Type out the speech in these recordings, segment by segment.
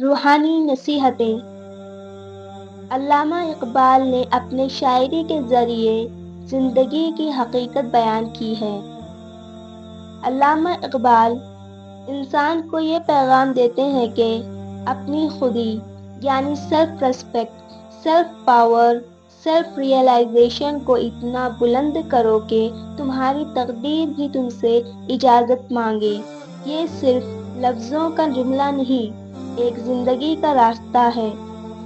روحانی نصیحتیں۔ علامہ اقبال نے اپنے شاعری کے ذریعے زندگی کی حقیقت بیان کی ہے۔ علامہ اقبال انسان کو یہ پیغام دیتے ہیں کہ اپنی خودی یعنی self respect, self power, self realisation کو اتنا بلند کرو کہ تمہاری تقدیر بھی تم سے اجازت مانگے۔ یہ صرف لفظوں کا جملہ نہیں، ایک زندگی کا راستہ ہے۔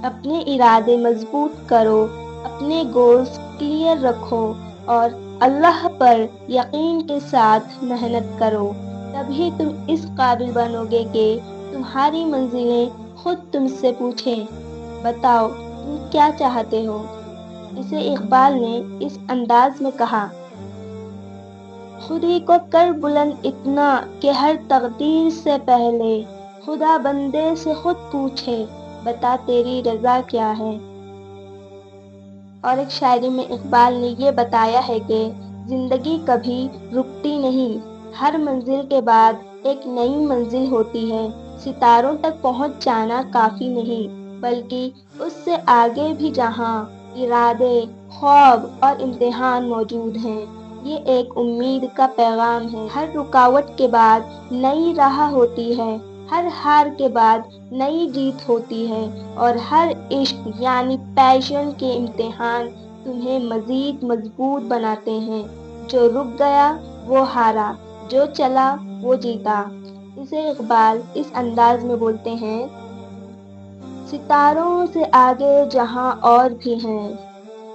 اپنے ارادے مضبوط کرو، اپنے گولز کلیئر رکھو اور اللہ پر یقین کے ساتھ محنت کرو، تبھی تم اس قابل بنو گے کہ تمہاری منزلیں خود تم سے پوچھیں، بتاؤ تم کیا چاہتے ہو۔ اسے اقبال نے اس انداز میں کہا، خودی کو کر بلند اتنا کہ ہر تقدیر سے پہلے خدا بندے سے خود پوچھے، بتا تیری رضا کیا ہے۔ اور ایک شاعری میں اقبال نے یہ بتایا ہے کہ زندگی کبھی رکتی نہیں، ہر منزل کے بعد ایک نئی منزل ہوتی ہے۔ ستاروں تک پہنچ جانا کافی نہیں، بلکہ اس سے آگے بھی جہاں ارادے، خواب اور امتحان موجود ہیں۔ یہ ایک امید کا پیغام ہے۔ ہر رکاوٹ کے بعد نئی راہ ہوتی ہے، ہر ہار کے بعد نئی جیت ہوتی ہے، اور ہر عشق یعنی پیشن کے امتحان تمہیں مزید مضبوط بناتے ہیں۔ جو رک گیا وہ ہارا، جو چلا وہ جیتا۔ اسے اقبال اس انداز میں بولتے ہیں، ستاروں سے آگے جہاں اور بھی ہیں،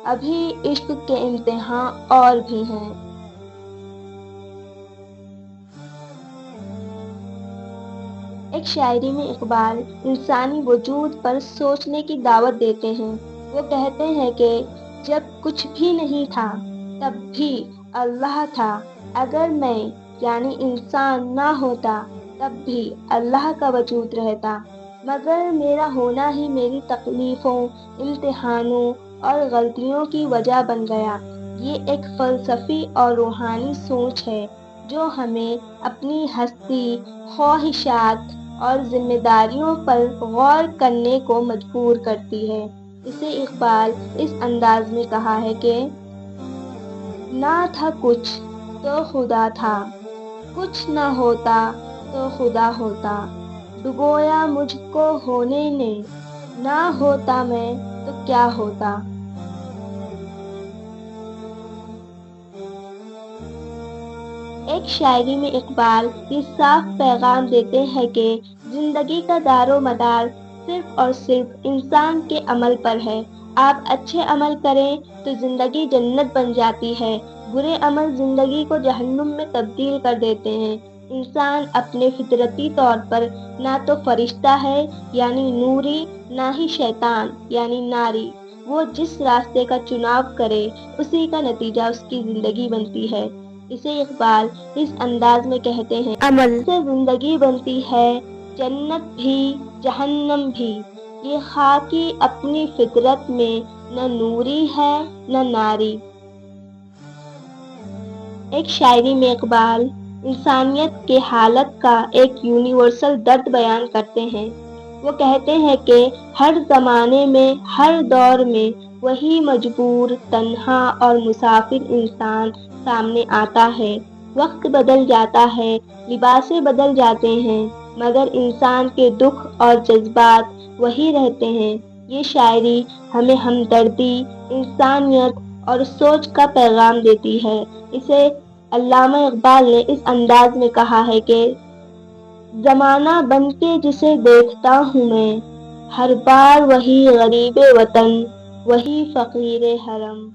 ابھی عشق کے امتحان اور بھی ہیں۔ ایک شاعری میں اقبال انسانی وجود پر سوچنے کی دعوت دیتے ہیں۔ وہ کہتے ہیں کہ جب کچھ بھی نہیں تھا تب بھی اللہ تھا، اگر میں یعنی انسان نہ ہوتا تب بھی اللہ کا وجود رہتا، مگر میرا ہونا ہی میری تکلیفوں، امتحانوں اور غلطیوں کی وجہ بن گیا۔ یہ ایک فلسفی اور روحانی سوچ ہے جو ہمیں اپنی ہستی، خواہشات اور ذمہ داریوں پر غور کرنے کو مجبور کرتی ہے۔ اسے اقبال اس انداز میں کہا ہے کہ نہ تھا کچھ تو خدا تھا، کچھ نہ ہوتا تو خدا ہوتا، ڈبویا مجھ کو ہونے نے، نہ ہوتا میں تو کیا ہوتا۔ ایک شاعری میں اقبال یہ صاف پیغام دیتے ہیں کہ زندگی کا دار و مدار صرف اور صرف انسان کے عمل پر ہے۔ آپ اچھے عمل کریں تو زندگی جنت بن جاتی ہے، برے عمل زندگی کو جہنم میں تبدیل کر دیتے ہیں۔ انسان اپنے فطرتی طور پر نہ تو فرشتہ ہے یعنی نوری، نہ ہی شیطان یعنی ناری۔ وہ جس راستے کا چناؤ کرے اسی کا نتیجہ اس کی زندگی بنتی ہے۔ اسے اقبال اس انداز میں کہتے ہیں، عمل سے زندگی بنتی ہے، جنت بھی جہنم بھی، یہ خاکی اپنی فطرت میں نہ نوری ہے نہ ناری۔ ایک شاعری میں اقبال انسانیت کے حالت کا ایک یونیورسل درد بیان کرتے ہیں۔ وہ کہتے ہیں کہ ہر زمانے میں، ہر دور میں وہی مجبور، تنہا اور مسافر انسان سامنے آتا ہے۔ وقت بدل جاتا ہے، لباسیں بدل جاتے ہیں، مگر انسان کے دکھ اور جذبات وہی رہتے ہیں۔ یہ شاعری ہمیں ہمدردی، انسانیت اور سوچ کا پیغام دیتی ہے۔ اسے علامہ اقبال نے اس انداز میں کہا ہے کہ زمانہ بن کے جسے دیکھتا ہوں میں، ہر بار وہی غریب وطن، وہی فقیر حرم۔